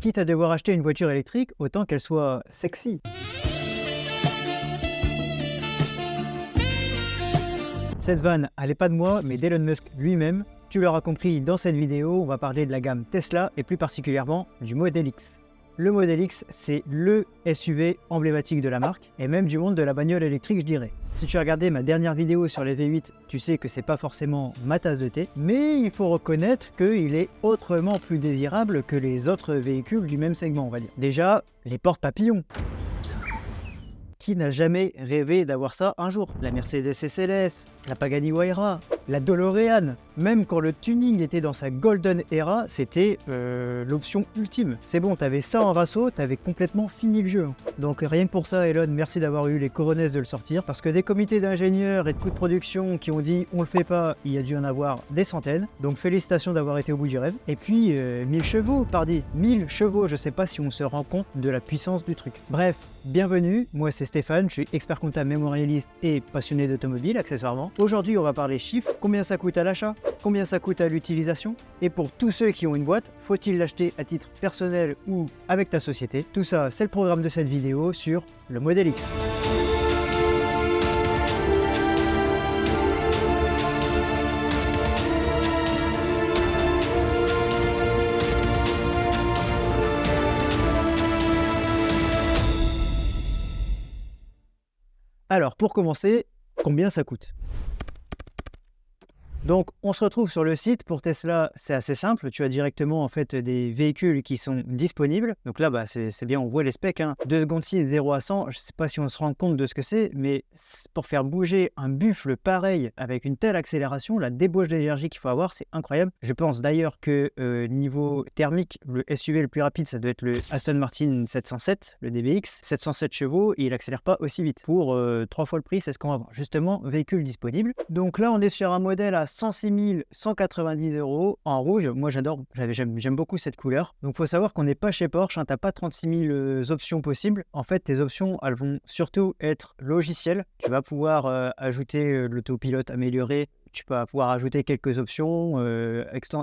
Quitte à devoir acheter une voiture électrique, autant qu'elle soit sexy. Cette vanne, elle n'est pas de moi, mais d'Elon Musk lui-même. Tu l'auras compris, dans cette vidéo, on va parler de la gamme Tesla et plus particulièrement du Model X. Le Model X, c'est le SUV emblématique de la marque et même du monde de la bagnole électrique, je dirais. Si tu as regardé ma dernière vidéo sur les V8, tu sais que c'est pas forcément ma tasse de thé, mais il faut reconnaître qu'il est autrement plus désirable que les autres véhicules du même segment, on va dire. Déjà, les portes papillons. Qui n'a jamais rêvé d'avoir ça un jour? La Mercedes SLS, la Pagani Huayra, la DeLorean, même quand le tuning était dans sa golden era, c'était l'option ultime. C'est bon, t'avais ça en rasso, t'avais complètement fini le jeu. Donc rien que pour ça, Elon, merci d'avoir eu les cojones de le sortir, parce que des comités d'ingénieurs et de coûts de production qui ont dit on le fait pas, il y a dû en avoir des centaines. Donc félicitations d'avoir été au bout du rêve. Et puis 1000 chevaux, pardi, 1000 chevaux, je sais pas si on se rend compte de la puissance du truc. Bref, bienvenue, moi c'est Stéphane, je suis expert comptable mémorialiste et passionné d'automobile accessoirement. Aujourd'hui on va parler chiffres, combien ça coûte à l'achat, combien ça coûte à l'utilisation, et pour tous ceux qui ont une boîte, faut-il l'acheter à titre personnel ou avec ta société? Tout ça c'est le programme de cette vidéo sur le Model X. Alors, pour commencer, combien ça coûte? Donc, on se retrouve sur le site. Pour Tesla, c'est assez simple. Tu as directement en fait des véhicules qui sont disponibles. Donc là, c'est bien, on voit les specs. 2 secondes 6, 0 à 100. Je ne sais pas si on se rend compte de ce que c'est, mais pour faire bouger un buffle pareil avec une telle accélération, la débauche d'énergie qu'il faut avoir, c'est incroyable. Je pense d'ailleurs que niveau thermique, le SUV le plus rapide, ça doit être le Aston Martin 707, le DBX. 707 chevaux et il n'accélère pas aussi vite. Pour 3 fois le prix, c'est ce qu'on va voir. Justement, véhicule disponible. Donc là, on est sur un modèle à 106 190 € en rouge. Moi j'adore, j'aime beaucoup cette couleur. Donc il faut savoir qu'on n'est pas chez Porsche, tu n'as pas 36 000 options possibles. En fait tes options elles vont surtout être logicielles. Tu vas pouvoir ajouter l'autopilote amélioré. Tu peux pouvoir ajouter quelques options,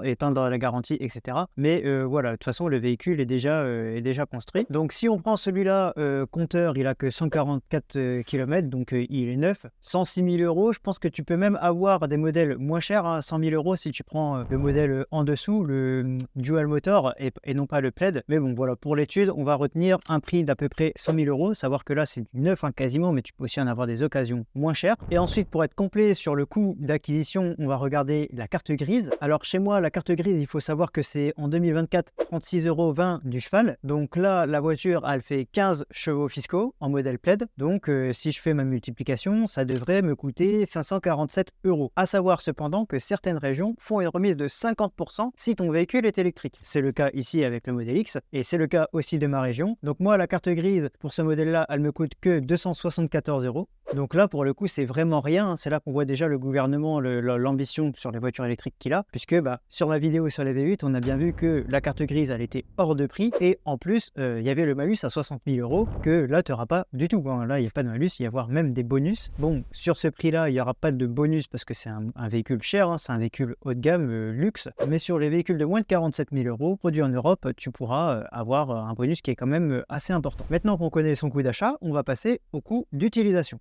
éteindre la garantie, etc. Mais voilà, de toute façon, le véhicule est déjà construit. Donc, si on prend celui-là, compteur, il a que 144 km, donc il est neuf. 106 000 €, je pense que tu peux même avoir des modèles moins chers, 100 000 € si tu prends le modèle en dessous, le Dual Motor, et non pas le Plaid. Mais bon, voilà, pour l'étude, on va retenir un prix d'à peu près 100 000 €. Savoir que là, c'est du neuf quasiment, mais tu peux aussi en avoir des occasions moins chères. Et ensuite, pour être complet sur le coût d'acquisition, on va regarder la carte grise. Alors chez moi, la carte grise, il faut savoir que c'est en 2024 36,20 € du cheval. Donc là, la voiture, elle fait 15 chevaux fiscaux en modèle Plaid. Donc si je fais ma multiplication, ça devrait me coûter 547 €. À savoir cependant que certaines régions font une remise de 50% si ton véhicule est électrique. C'est le cas ici avec le Model X et c'est le cas aussi de ma région. Donc moi, la carte grise pour ce modèle-là, elle me coûte que 274 €. Donc là, pour le coup, c'est vraiment rien. C'est là qu'on voit déjà le gouvernement, l'ambition sur les voitures électriques qu'il a, puisque sur ma vidéo sur les V8, on a bien vu que la carte grise, elle était hors de prix, et en plus, il y avait le malus à 60 000 € que là, tu n'auras pas du tout. Là, il n'y a pas de malus, il y avoir même des bonus. Bon, sur ce prix-là, il n'y aura pas de bonus parce que c'est un véhicule cher, c'est un véhicule haut de gamme, luxe, mais sur les véhicules de moins de 47 000 € produits en Europe, tu pourras avoir un bonus qui est quand même assez important. Maintenant qu'on connaît son coût d'achat, on va passer au coût d'utilisation.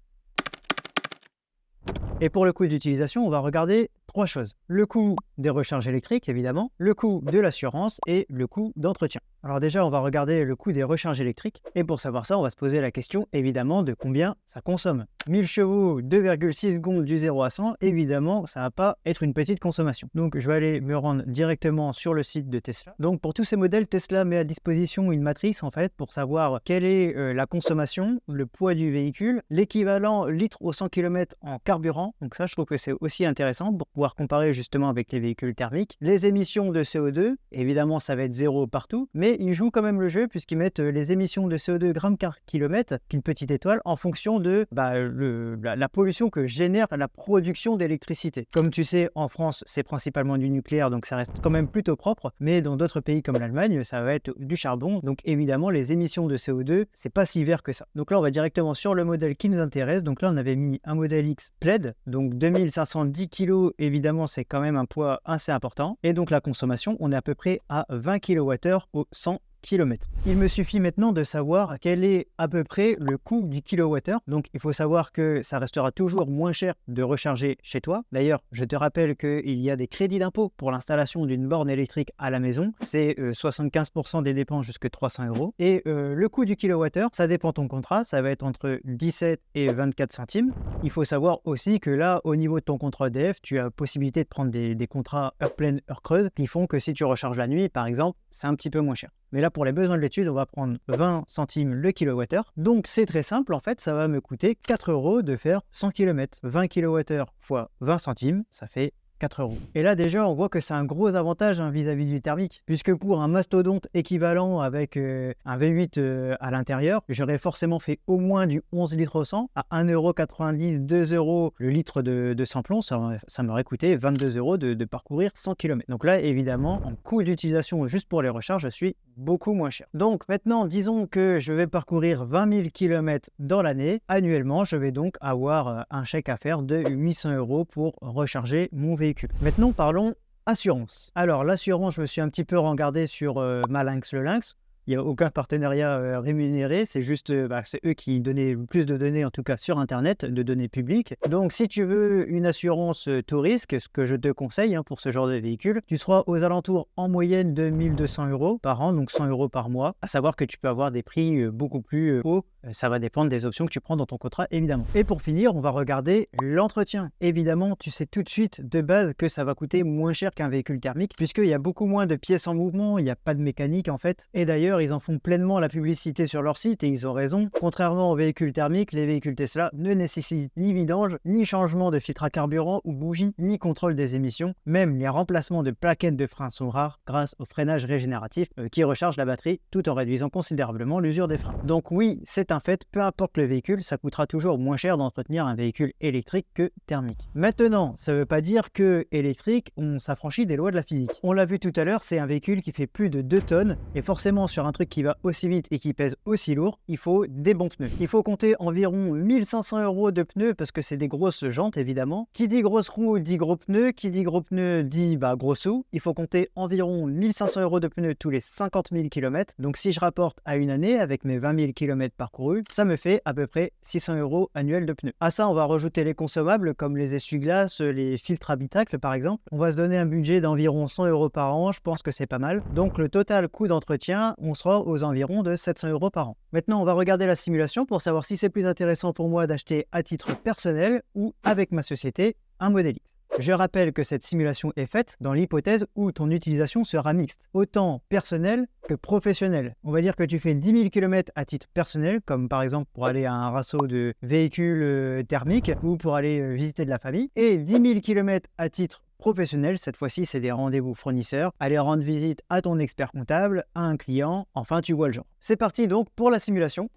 Et pour le coût d'utilisation, on va regarder 3 choses. Le coût des recharges électriques, évidemment, le coût de l'assurance et le coût d'entretien. Alors déjà, on va regarder le coût des recharges électriques. Et pour savoir ça, on va se poser la question, évidemment, de combien ça consomme. 1000 chevaux, 2,6 secondes du 0 à 100, évidemment, ça ne va pas être une petite consommation. Donc, je vais aller me rendre directement sur le site de Tesla. Donc, pour tous ces modèles, Tesla met à disposition une matrice, en fait, pour savoir quelle est la consommation, le poids du véhicule, l'équivalent litre au 100 km en carburant. Donc ça, je trouve que c'est aussi intéressant pour pouvoir comparer justement avec les véhicules thermiques. Les émissions de CO2, évidemment, ça va être zéro partout, mais ils jouent quand même le jeu puisqu'ils mettent les émissions de CO2 grammes par kilomètre, qu'une petite étoile, en fonction de la pollution que génère la production d'électricité. Comme tu sais, en France, c'est principalement du nucléaire, donc ça reste quand même plutôt propre, mais dans d'autres pays comme l'Allemagne, ça va être du charbon, donc évidemment, les émissions de CO2, c'est pas si vert que ça. Donc là, on va directement sur le modèle qui nous intéresse. Donc là, on avait mis un modèle X Plaid, donc 2510 kg, évidemment, c'est quand même un poids assez important. Et donc la consommation, on est à peu près à 20 kWh au 100 km. Il me suffit maintenant de savoir quel est à peu près le coût du kilowattheure. Donc il faut savoir que ça restera toujours moins cher de recharger chez toi. D'ailleurs, je te rappelle qu'il y a des crédits d'impôt pour l'installation d'une borne électrique à la maison. C'est 75% des dépenses jusqu'à 300 euros. Et le coût du kilowattheure, ça dépend de ton contrat. Ça va être entre 17 et 24 centimes. Il faut savoir aussi que là, au niveau de ton contrat EDF, tu as possibilité de prendre des contrats heure pleine, heure creuse qui font que si tu recharges la nuit, par exemple, c'est un petit peu moins cher. Mais là, pour les besoins de l'étude, on va prendre 20 centimes le kilowattheure. Donc, c'est très simple. En fait, ça va me coûter 4 euros de faire 100 km. 20 kWh fois 20 centimes, ça fait 4 euros. Et là déjà on voit que c'est un gros avantage vis-à-vis du thermique, puisque pour un mastodonte équivalent avec un V8 à l'intérieur, j'aurais forcément fait au moins du 11 litres au 100 à 1,90 €, 2 euros le litre de samplon, ça m'aurait coûté 22 euros de parcourir 100 km. Donc là évidemment en coût d'utilisation juste pour les recharges, je suis beaucoup moins cher. Donc maintenant disons que je vais parcourir 20 000 km dans l'année, annuellement je vais donc avoir un chèque à faire de 800 euros pour recharger mon véhicule. Maintenant, parlons assurance. Alors, l'assurance, je me suis un petit peu regardé sur ma Lynx le Lynx. Il n'y a aucun partenariat rémunéré, c'est juste, c'est eux qui donnaient le plus de données, en tout cas sur Internet, de données publiques. Donc, si tu veux une assurance tout risque, ce que je te conseille pour ce genre de véhicule, tu seras aux alentours en moyenne de 1 200 euros par an, donc 100 euros par mois. À savoir que tu peux avoir des prix beaucoup plus hauts. Ça va dépendre des options que tu prends dans ton contrat, évidemment. Et pour finir, on va regarder l'entretien. Évidemment, tu sais tout de suite de base que ça va coûter moins cher qu'un véhicule thermique, puisqu'il y a beaucoup moins de pièces en mouvement, il n'y a pas de mécanique en fait. Et d'ailleurs, ils en font pleinement la publicité sur leur site et ils ont raison. Contrairement aux véhicules thermiques, les véhicules Tesla ne nécessitent ni vidange, ni changement de filtre à carburant ou bougie, ni contrôle des émissions. Même les remplacements de plaquettes de frein sont rares grâce au freinage régénératif qui recharge la batterie tout en réduisant considérablement l'usure des freins. Donc oui, c'est un fait, peu importe le véhicule, ça coûtera toujours moins cher d'entretenir un véhicule électrique que thermique. Maintenant, ça ne veut pas dire que électrique, on s'affranchit des lois de la physique. On l'a vu tout à l'heure, c'est un véhicule qui fait plus de 2 tonnes et forcément sur un truc qui va aussi vite et qui pèse aussi lourd, il faut des bons pneus. Il faut compter environ 1500 euros de pneus parce que c'est des grosses jantes évidemment. Qui dit grosse roue dit gros pneus, qui dit gros pneus dit gros sous. Il faut compter environ 1500 euros de pneus tous les 50 000 km. Donc si je rapporte à une année avec mes 20 000 km parcourus, ça me fait à peu près 600 euros annuels de pneus. À ça, on va rajouter les consommables comme les essuie-glaces, les filtres habitacles par exemple. On va se donner un budget d'environ 100 euros par an, je pense que c'est pas mal. Donc le total coût d'entretien, on sera aux environs de 700 euros par an. Maintenant, on va regarder la simulation pour savoir si c'est plus intéressant pour moi d'acheter à titre personnel ou avec ma société un Model X. Je rappelle que cette simulation est faite dans l'hypothèse où ton utilisation sera mixte, autant personnelle que professionnelle. On va dire que tu fais 10 000 km à titre personnel, comme par exemple pour aller à un rasso de véhicules thermiques ou pour aller visiter de la famille, et 10 000 km à titre professionnel, cette fois-ci c'est des rendez-vous fournisseurs, aller rendre visite à ton expert comptable, à un client, enfin tu vois le genre. C'est parti donc pour la simulation.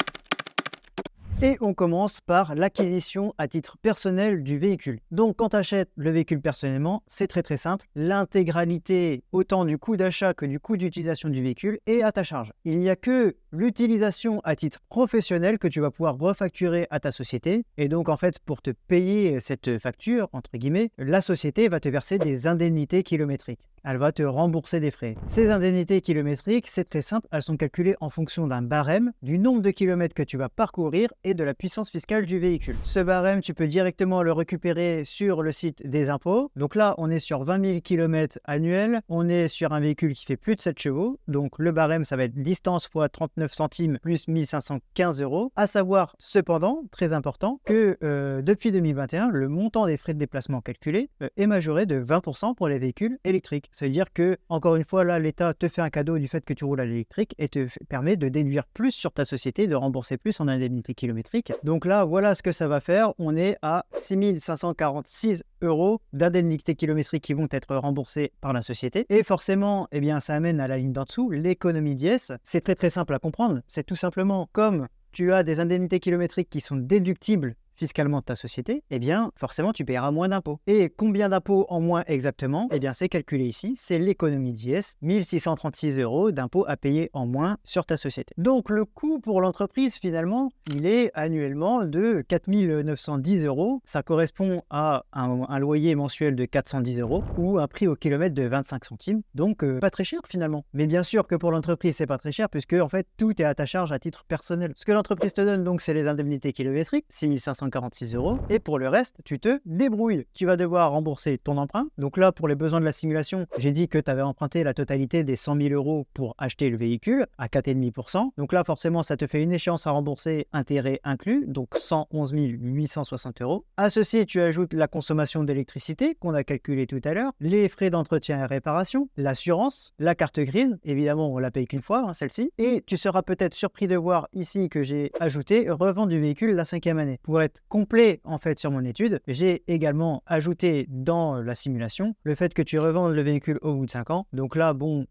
Et on commence par l'acquisition à titre personnel du véhicule. Donc quand tu achètes le véhicule personnellement, c'est très simple. L'intégralité, autant du coût d'achat que du coût d'utilisation du véhicule, est à ta charge. Il n'y a que l'utilisation à titre professionnel que tu vas pouvoir refacturer à ta société. Et donc en fait, pour te payer cette facture, entre guillemets, la société va te verser des indemnités kilométriques. Elle va te rembourser des frais. Ces indemnités kilométriques, c'est très simple, elles sont calculées en fonction d'un barème, du nombre de kilomètres que tu vas parcourir et de la puissance fiscale du véhicule. Ce barème, tu peux directement le récupérer sur le site des impôts. Donc là, on est sur 20 000 km annuels, on est sur un véhicule qui fait plus de 7 chevaux. Donc le barème, ça va être distance fois 39 centimes plus 1515 euros. À savoir cependant, très important, que depuis 2021, le montant des frais de déplacement calculés est majoré de 20% pour les véhicules électriques. Ça veut dire que, encore une fois, là, l'État te fait un cadeau du fait que tu roules à l'électrique et te permet de déduire plus sur ta société, de rembourser plus en indemnité kilométrique. Donc là, voilà ce que ça va faire. On est à 6 546 euros d'indemnité kilométrique qui vont être remboursés par la société. Et forcément, eh bien, ça amène à la ligne d'en dessous l'économie d'IS. C'est très simple à comprendre. C'est tout simplement comme tu as des indemnités kilométriques qui sont déductibles fiscalement de ta société, eh bien, forcément, tu paieras moins d'impôts. Et combien d'impôts en moins exactement? Eh bien, c'est calculé ici, c'est l'économie d'IS, 1636 € d'impôts à payer en moins sur ta société. Donc, le coût pour l'entreprise, finalement, il est annuellement de 4 910 €. Ça correspond à un loyer mensuel de 410 € ou un prix au kilomètre de 25 centimes. Donc, pas très cher finalement. Mais bien sûr que pour l'entreprise, c'est pas très cher puisque en fait, tout est à ta charge à titre personnel. Ce que l'entreprise te donne, donc, c'est les indemnités kilométriques, 6 546 €. Et pour le reste, tu te débrouilles. Tu vas devoir rembourser ton emprunt. Donc là, pour les besoins de la simulation, j'ai dit que tu avais emprunté la totalité des 100 000 € pour acheter le véhicule à 4,5%. Donc là, forcément, ça te fait une échéance à rembourser, intérêt inclus, donc 111 860 €. À ceci, tu ajoutes la consommation d'électricité qu'on a calculé tout à l'heure, les frais d'entretien et réparation, l'assurance, la carte grise, évidemment, on la paye qu'une fois, celle-ci. Et tu seras peut-être surpris de voir ici que j'ai ajouté revente du véhicule la 5e année. Pour être complet, en fait, sur mon étude, j'ai également ajouté dans la simulation le fait que tu revendes le véhicule au bout de 5 ans. Donc là, bon,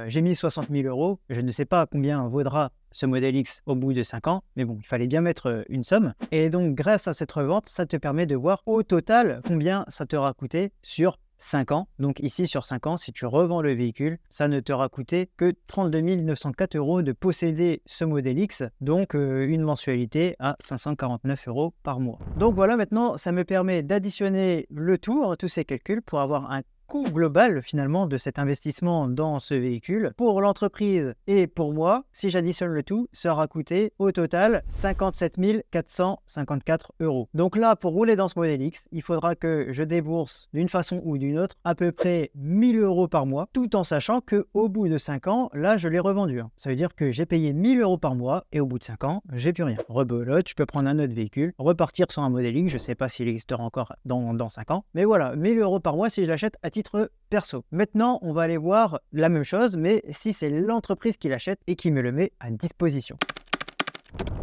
j'ai mis 60 000 €. Je ne sais pas combien vaudra ce modèle X au bout de 5 ans, mais bon, il fallait bien mettre une somme. Et donc, grâce à cette revente, ça te permet de voir au total combien ça t'aura coûté sur 5 ans. Donc ici, sur 5 ans, si tu revends le véhicule, ça ne t'aura coûté que 32 904 € de posséder ce modèle X, donc une mensualité à 549 € par mois. Donc voilà, maintenant, ça me permet d'additionner le tout, tous ces calculs, pour avoir un coût global finalement de cet investissement dans ce véhicule pour l'entreprise et pour moi. Si j'additionne le tout, ça aura coûté au total 57 454 €. Donc là, pour rouler dans ce modèle X, il faudra que je débourse d'une façon ou d'une autre à peu près 1000 € par mois, tout en sachant que au bout de 5 ans, là je l'ai revendu. Ça veut dire que j'ai payé 1000 € par mois et au bout de 5 ans, j'ai plus rien. Rebelote, je peux prendre un autre véhicule, repartir sur un modèle X, je ne sais pas s'il existera encore dans 5 ans, mais voilà, 1000 € par mois si je l'achète à titre perso. Maintenant, on va aller voir la même chose, mais si c'est l'entreprise qui l'achète et qui me le met à disposition.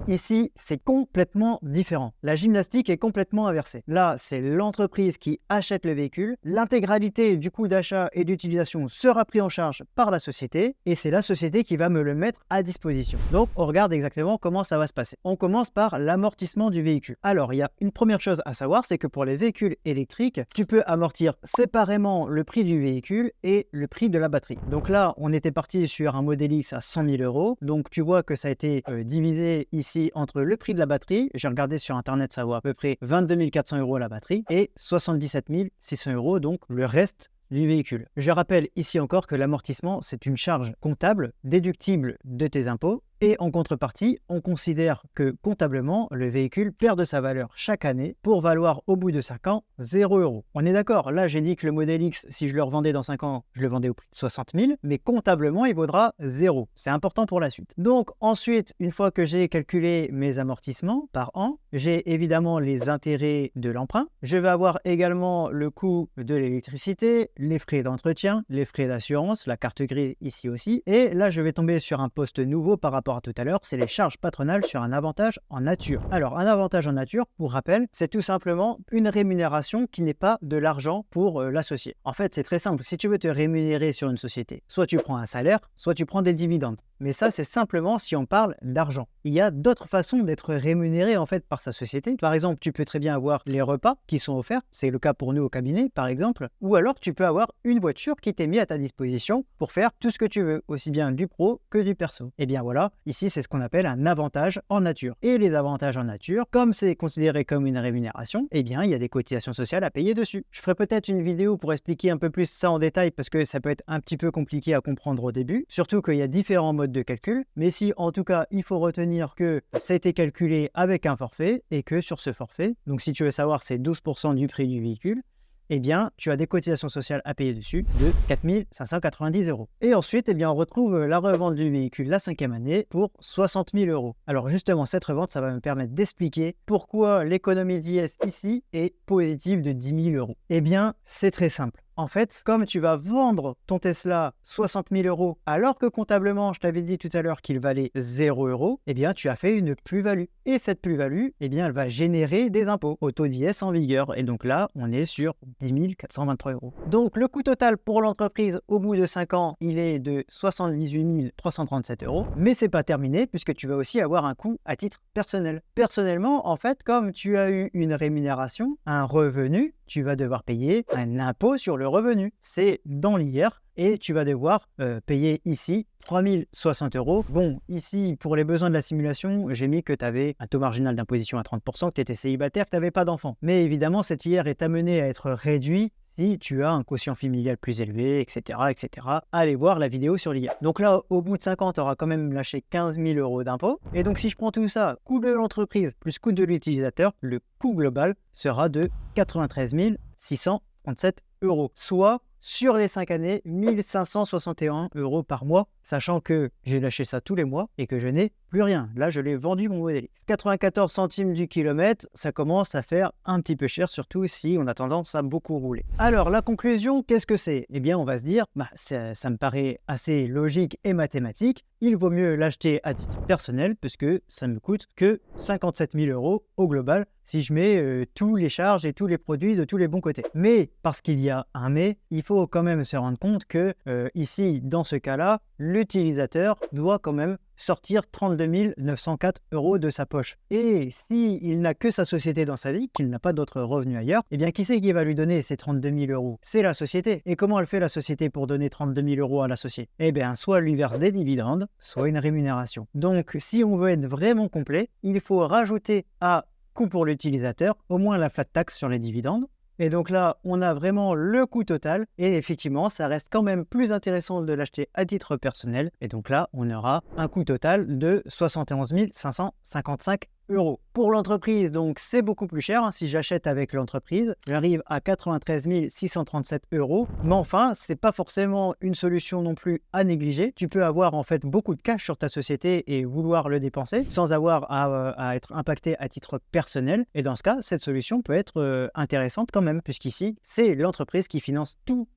Ici, c'est complètement différent. La gymnastique est complètement inversée. Là, c'est l'entreprise qui achète le véhicule. L'intégralité du coût d'achat et d'utilisation sera pris en charge par la société et c'est la société qui va me le mettre à disposition. Donc, on regarde exactement comment ça va se passer. On commence par l'amortissement du véhicule. Alors, il y a une première chose à savoir, c'est que pour les véhicules électriques, tu peux amortir séparément le prix du véhicule et le prix de la batterie. Donc là, on était parti sur un modèle X à 100 000 €. Donc, tu vois que ça a été divisé ici entre le prix de la batterie, j'ai regardé sur internet, ça vaut à peu près 22 400 € la batterie et 77 600 €, donc le reste du véhicule. Je rappelle ici encore que l'amortissement, c'est une charge comptable déductible de tes impôts. Et en contrepartie, on considère que comptablement, le véhicule perd de sa valeur chaque année pour valoir au bout de 5 ans 0 €. On est d'accord, là j'ai dit que le modèle X, si je le revendais dans 5 ans, je le vendais au prix de 60 000, mais comptablement, il vaudra 0. C'est important pour la suite. Donc ensuite, une fois que j'ai calculé mes amortissements par an, j'ai évidemment les intérêts de l'emprunt. Je vais avoir également le coût de l'électricité, les frais d'entretien, les frais d'assurance, la carte grise ici aussi. Et là, je vais tomber sur un poste nouveau par rapport à tout à l'heure, c'est les charges patronales sur un avantage en nature. Alors, un avantage en nature, pour rappel, c'est tout simplement une rémunération qui n'est pas de l'argent pour l'associé. En fait, c'est très simple. Si tu veux te rémunérer sur une société, soit tu prends un salaire, soit tu prends des dividendes. Mais ça, c'est simplement si on parle d'argent. Il y a d'autres façons d'être rémunéré en fait par sa société. Par exemple, tu peux très bien avoir les repas qui sont offerts. C'est le cas pour nous au cabinet, par exemple. Ou alors, tu peux avoir une voiture qui t'est mise à ta disposition pour faire tout ce que tu veux, aussi bien du pro que du perso. Et bien voilà, ici, c'est ce qu'on appelle un avantage en nature. Et les avantages en nature, comme c'est considéré comme une rémunération, eh bien, il y a des cotisations sociales à payer dessus. Je ferai peut-être une vidéo pour expliquer un peu plus ça en détail parce que ça peut être un petit peu compliqué à comprendre au début. Surtout qu'il y a différents modes de calcul. Mais si, en tout cas, il faut retenir que ça a été calculé avec un forfait et que sur ce forfait, donc si tu veux savoir, c'est 12% du prix du véhicule, eh bien, tu as des cotisations sociales à payer dessus de 4 590 €. Et ensuite, eh bien, on retrouve la revente du véhicule la 5e année pour 60 000 €. Alors justement, cette revente, ça va me permettre d'expliquer pourquoi l'économie d'IS ici est positive de 10 000 €. Eh bien, c'est très simple. en fait, comme tu vas vendre ton Tesla 60 000 euros, alors que comptablement, je t'avais dit tout à l'heure qu'il valait 0 euros, eh bien, tu as fait une plus-value. Et cette plus-value, eh bien, elle va générer des impôts au taux d'IS en vigueur. Et donc là, on est sur 10 423 euros. Donc, le coût total pour l'entreprise au bout de 5 ans, il est de 78 337 euros. Mais c'est pas terminé puisque tu vas aussi avoir un coût à titre personnel. Personnellement, en fait, comme tu as eu une rémunération, un revenu, tu vas devoir payer un impôt sur le revenu. C'est dans l'IR et tu vas devoir payer ici 3060 euros. Bon, ici, pour les besoins de la simulation, j'ai mis que tu avais un taux marginal d'imposition à 30%, que tu étais célibataire, que tu n'avais pas d'enfant. Mais évidemment, cet IR est amené à être réduit si tu as un quotient familial plus élevé, etc., etc. Allez voir la vidéo sur l'IR. Donc là, au bout de 5 ans, tu auras quand même lâché 15 000 euros d'impôts. Et donc, si je prends tout ça, coût de l'entreprise plus coût de l'utilisateur, le coût global sera de 93 637 euros. Soit, sur les 5 années, 1561 euros par mois, sachant que j'ai lâché ça tous les mois et que je n'ai plus rien. Là, je l'ai vendu mon modèle. 94 centimes du kilomètre, ça commence à faire un petit peu cher, surtout si on a tendance à beaucoup rouler. Alors, la conclusion, qu'est-ce que c'est? Eh bien, on va se dire, ça me paraît assez logique et mathématique. Il vaut mieux l'acheter à titre personnel puisque ça ne me coûte que 57 000 euros au global si je mets tous les charges et tous les produits de tous les bons côtés. Mais, parce qu'il y a un mais, il faut quand même se rendre compte que ici, dans ce cas-là, l'utilisateur doit quand même sortir 32 904 euros de sa poche. Et s'il n'a que sa société dans sa vie, qu'il n'a pas d'autres revenus ailleurs, eh bien qui c'est qui va lui donner ces 32 000 euros? C'est la société. Et comment elle fait la société pour donner 32 000 euros à l'associé? Eh bien soit elle lui verse des dividendes, soit une rémunération. Donc si on veut être vraiment complet, il faut rajouter à coût pour l'utilisateur au moins la flat tax sur les dividendes. Et donc là, on a vraiment le coût total et effectivement, ça reste quand même plus intéressant de l'acheter à titre personnel. Et donc là, on aura un coût total de 71 555 euros. Pour l'entreprise, donc c'est beaucoup plus cher. Si j'achète avec l'entreprise, j'arrive à 93 637 euros. Mais enfin, c'est pas forcément une solution non plus à négliger. Tu peux avoir en fait beaucoup de cash sur ta société et vouloir le dépenser sans avoir à être impacté à titre personnel. Et dans ce cas, cette solution peut être intéressante quand même, puisqu'ici, c'est l'entreprise qui finance tout.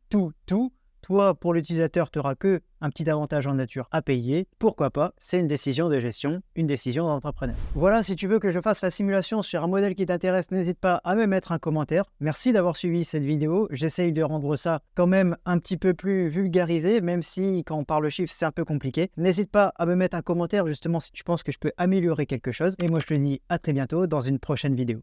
Toi, pour l'utilisateur, tu n'auras que un petit avantage en nature à payer. Pourquoi pas? C'est une décision de gestion, une décision d'entrepreneur. Voilà, si tu veux que je fasse la simulation sur un modèle qui t'intéresse, n'hésite pas à me mettre un commentaire. Merci d'avoir suivi cette vidéo. J'essaye de rendre ça quand même un petit peu plus vulgarisé, même si quand on parle chiffres, c'est un peu compliqué. N'hésite pas à me mettre un commentaire justement si tu penses que je peux améliorer quelque chose. Et moi, je te dis à très bientôt dans une prochaine vidéo.